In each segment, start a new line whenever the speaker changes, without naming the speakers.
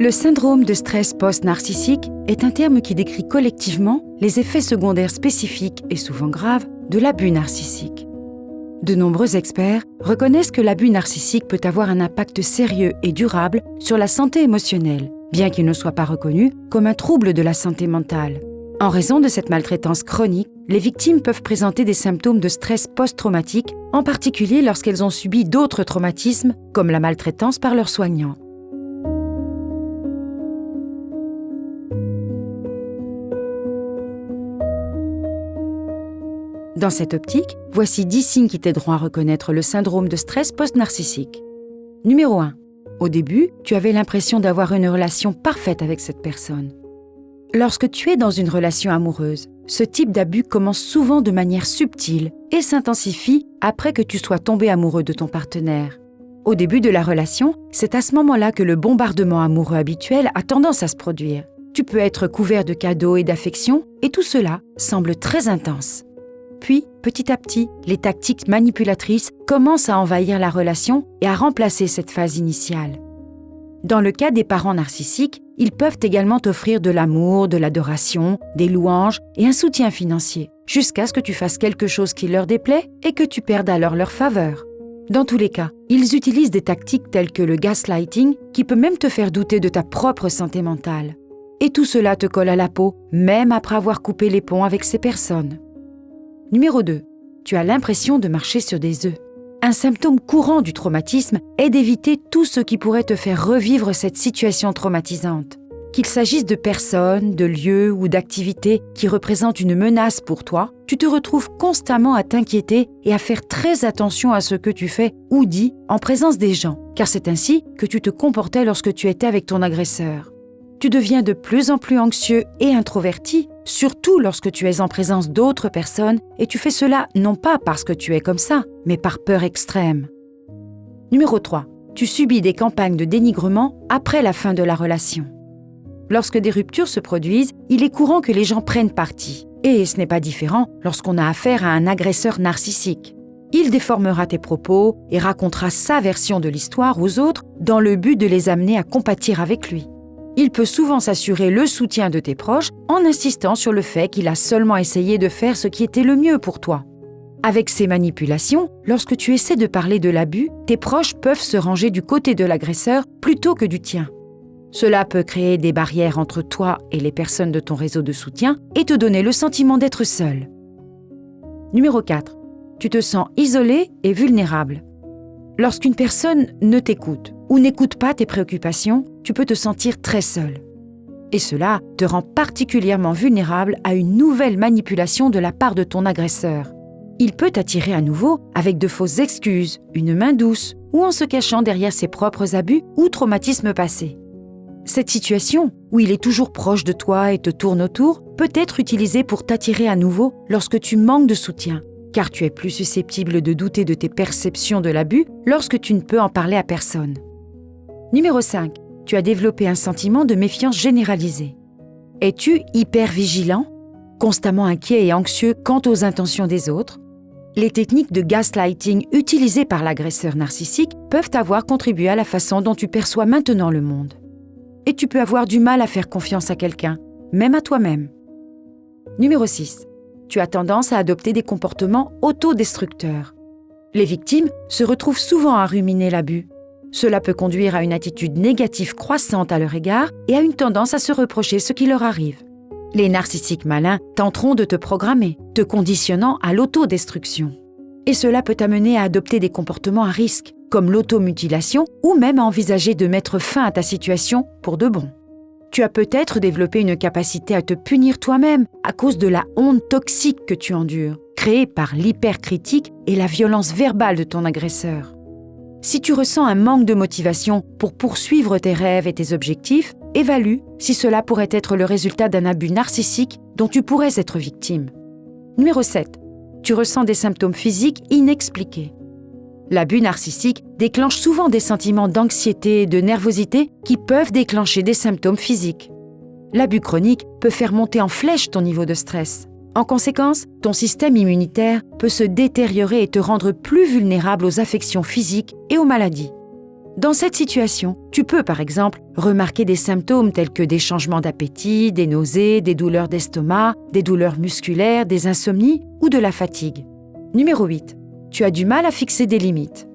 Le syndrome de stress post-narcissique est un terme qui décrit collectivement les effets secondaires spécifiques et souvent graves de l'abus narcissique. De nombreux experts reconnaissent que l'abus narcissique peut avoir un impact sérieux et durable sur la santé émotionnelle, bien qu'il ne soit pas reconnu comme un trouble de la santé mentale. En raison de cette maltraitance chronique, les victimes peuvent présenter des symptômes de stress post-traumatique, en particulier lorsqu'elles ont subi d'autres traumatismes, comme la maltraitance par leurs soignants. Dans cette optique, voici 10 signes qui t'aideront à reconnaître le syndrome de stress post-narcissique. Numéro 1. Au début, tu avais l'impression d'avoir une relation parfaite avec cette personne. Lorsque tu es dans une relation amoureuse, ce type d'abus commence souvent de manière subtile et s'intensifie après que tu sois tombé amoureux de ton partenaire. Au début de la relation, c'est à ce moment-là que le bombardement amoureux habituel a tendance à se produire. Tu peux être couvert de cadeaux et d'affection et tout cela semble très intense. Puis, petit à petit, les tactiques manipulatrices commencent à envahir la relation et à remplacer cette phase initiale. Dans le cas des parents narcissiques, ils peuvent également t'offrir de l'amour, de l'adoration, des louanges et un soutien financier, jusqu'à ce que tu fasses quelque chose qui leur déplaît et que tu perdes alors leur faveur. Dans tous les cas, ils utilisent des tactiques telles que le gaslighting, qui peut même te faire douter de ta propre santé mentale. Et tout cela te colle à la peau, même après avoir coupé les ponts avec ces personnes. Numéro 2. Tu as l'impression de marcher sur des œufs. Un symptôme courant du traumatisme est d'éviter tout ce qui pourrait te faire revivre cette situation traumatisante. Qu'il s'agisse de personnes, de lieux ou d'activités qui représentent une menace pour toi, tu te retrouves constamment à t'inquiéter et à faire très attention à ce que tu fais ou dis en présence des gens, car c'est ainsi que tu te comportais lorsque tu étais avec ton agresseur. Tu deviens de plus en plus anxieux et introverti, surtout lorsque tu es en présence d'autres personnes et tu fais cela non pas parce que tu es comme ça, mais par peur extrême. Numéro 3. Tu subis des campagnes de dénigrement après la fin de la relation. Lorsque des ruptures se produisent, il est courant que les gens prennent parti. Et ce n'est pas différent lorsqu'on a affaire à un agresseur narcissique. Il déformera tes propos et racontera sa version de l'histoire aux autres dans le but de les amener à compatir avec lui. Il peut souvent s'assurer le soutien de tes proches en insistant sur le fait qu'il a seulement essayé de faire ce qui était le mieux pour toi. Avec ces manipulations, lorsque tu essaies de parler de l'abus, tes proches peuvent se ranger du côté de l'agresseur plutôt que du tien. Cela peut créer des barrières entre toi et les personnes de ton réseau de soutien et te donner le sentiment d'être seul. Numéro 4. Tu te sens isolé et vulnérable. Lorsqu'une personne ne t'écoute ou n'écoute pas tes préoccupations, tu peux te sentir très seul. Et cela te rend particulièrement vulnérable à une nouvelle manipulation de la part de ton agresseur. Il peut t'attirer à nouveau avec de fausses excuses, une main douce ou en se cachant derrière ses propres abus ou traumatismes passés. Cette situation, où il est toujours proche de toi et te tourne autour, peut être utilisée pour t'attirer à nouveau lorsque tu manques de soutien, car tu es plus susceptible de douter de tes perceptions de l'abus lorsque tu ne peux en parler à personne. Numéro 5. Tu as développé un sentiment de méfiance généralisée. Es-tu hyper vigilant, constamment inquiet et anxieux quant aux intentions des autres? Les techniques de gaslighting utilisées par l'agresseur narcissique peuvent avoir contribué à la façon dont tu perçois maintenant le monde. Et tu peux avoir du mal à faire confiance à quelqu'un, même à toi-même. Numéro 6. Tu as tendance à adopter des comportements autodestructeurs. Les victimes se retrouvent souvent à ruminer l'abus. Cela peut conduire à une attitude négative croissante à leur égard et à une tendance à se reprocher ce qui leur arrive. Les narcissiques malins tenteront de te programmer, te conditionnant à l'autodestruction. Et cela peut t'amener à adopter des comportements à risque, comme l'automutilation ou même à envisager de mettre fin à ta situation pour de bon. Tu as peut-être développé une capacité à te punir toi-même à cause de la honte toxique que tu endures, créée par l'hypercritique et la violence verbale de ton agresseur. Si tu ressens un manque de motivation pour poursuivre tes rêves et tes objectifs, évalue si cela pourrait être le résultat d'un abus narcissique dont tu pourrais être victime. Numéro 7. Tu ressens des symptômes physiques inexpliqués. L'abus narcissique déclenche souvent des sentiments d'anxiété et de nervosité qui peuvent déclencher des symptômes physiques. L'abus chronique peut faire monter en flèche ton niveau de stress. En conséquence, ton système immunitaire peut se détériorer et te rendre plus vulnérable aux affections physiques et aux maladies. Dans cette situation, tu peux par exemple remarquer des symptômes tels que des changements d'appétit, des nausées, des douleurs d'estomac, des douleurs musculaires, des insomnies ou de la fatigue. Numéro 8. Tu as du mal à fixer des limites.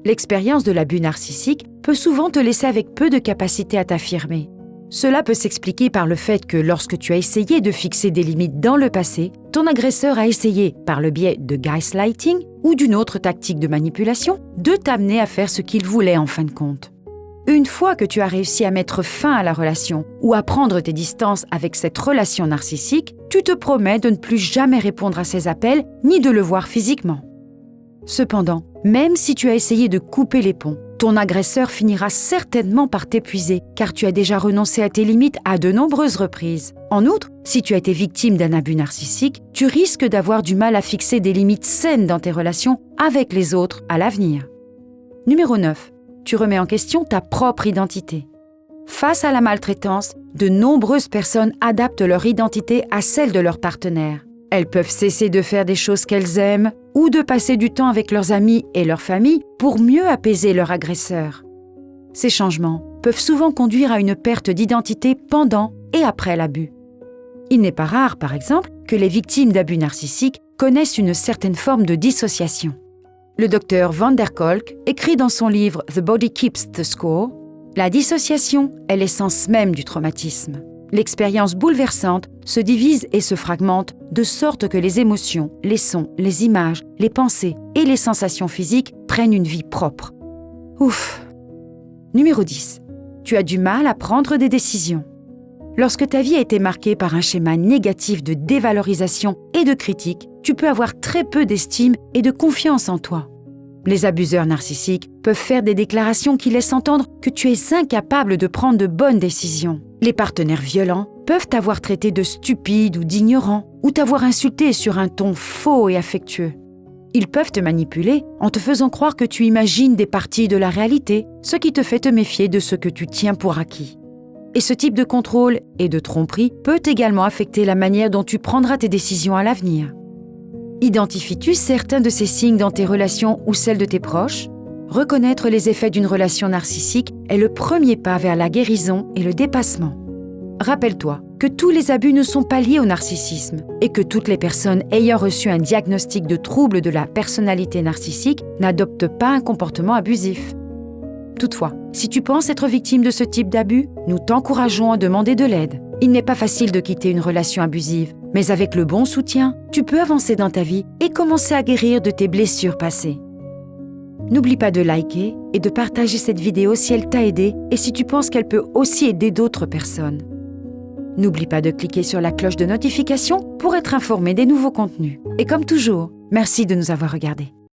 L'expérience de l'abus narcissique peut souvent te laisser avec peu de capacité à t'affirmer. Cela peut s'expliquer par le fait que lorsque tu as essayé de fixer des limites dans le passé, ton agresseur a essayé, par le biais de gaslighting ou d'une autre tactique de manipulation, de t'amener à faire ce qu'il voulait en fin de compte. Une fois que tu as réussi à mettre fin à la relation ou à prendre tes distances avec cette relation narcissique, tu te promets de ne plus jamais répondre à ses appels ni de le voir physiquement. Cependant, même si tu as essayé de couper les ponts, ton agresseur finira certainement par t'épuiser car tu as déjà renoncé à tes limites à de nombreuses reprises. En outre, si tu as été victime d'un abus narcissique, tu risques d'avoir du mal à fixer des limites saines dans tes relations avec les autres à l'avenir. Numéro 9. Tu remets en question ta propre identité. Face à la maltraitance, de nombreuses personnes adaptent leur identité à celle de leur partenaire. Elles peuvent cesser de faire des choses qu'elles aiment ou de passer du temps avec leurs amis et leur famille pour mieux apaiser leur agresseur. Ces changements peuvent souvent conduire à une perte d'identité pendant et après l'abus. Il n'est pas rare, par exemple, que les victimes d'abus narcissiques connaissent une certaine forme de dissociation. Le docteur Van der Kolk écrit dans son livre « The Body Keeps the Score » : « La dissociation est l'essence même du traumatisme. L'expérience bouleversante se divise et se fragmente de sorte que les émotions, les sons, les images, les pensées et les sensations physiques prennent une vie propre. » Ouf. Numéro 10. Tu as du mal à prendre des décisions. Lorsque ta vie a été marquée par un schéma négatif de dévalorisation et de critique, tu peux avoir très peu d'estime et de confiance en toi. Les abuseurs narcissiques peuvent faire des déclarations qui laissent entendre que tu es incapable de prendre de bonnes décisions. Les partenaires violents peuvent t'avoir traité de stupide ou d'ignorant ou t'avoir insulté sur un ton faux et affectueux. Ils peuvent te manipuler en te faisant croire que tu imagines des parties de la réalité, ce qui te fait te méfier de ce que tu tiens pour acquis. Et ce type de contrôle et de tromperie peut également affecter la manière dont tu prendras tes décisions à l'avenir. Identifies-tu certains de ces signes dans tes relations ou celles de tes proches ? Reconnaître les effets d'une relation narcissique est le premier pas vers la guérison et le dépassement. Rappelle-toi que tous les abus ne sont pas liés au narcissisme et que toutes les personnes ayant reçu un diagnostic de trouble de la personnalité narcissique n'adoptent pas un comportement abusif. Toutefois, si tu penses être victime de ce type d'abus, nous t'encourageons à demander de l'aide. Il n'est pas facile de quitter une relation abusive, mais avec le bon soutien, tu peux avancer dans ta vie et commencer à guérir de tes blessures passées. N'oublie pas de liker et de partager cette vidéo si elle t'a aidé et si tu penses qu'elle peut aussi aider d'autres personnes. N'oublie pas de cliquer sur la cloche de notification pour être informé des nouveaux contenus. Et comme toujours, merci de nous avoir regardés.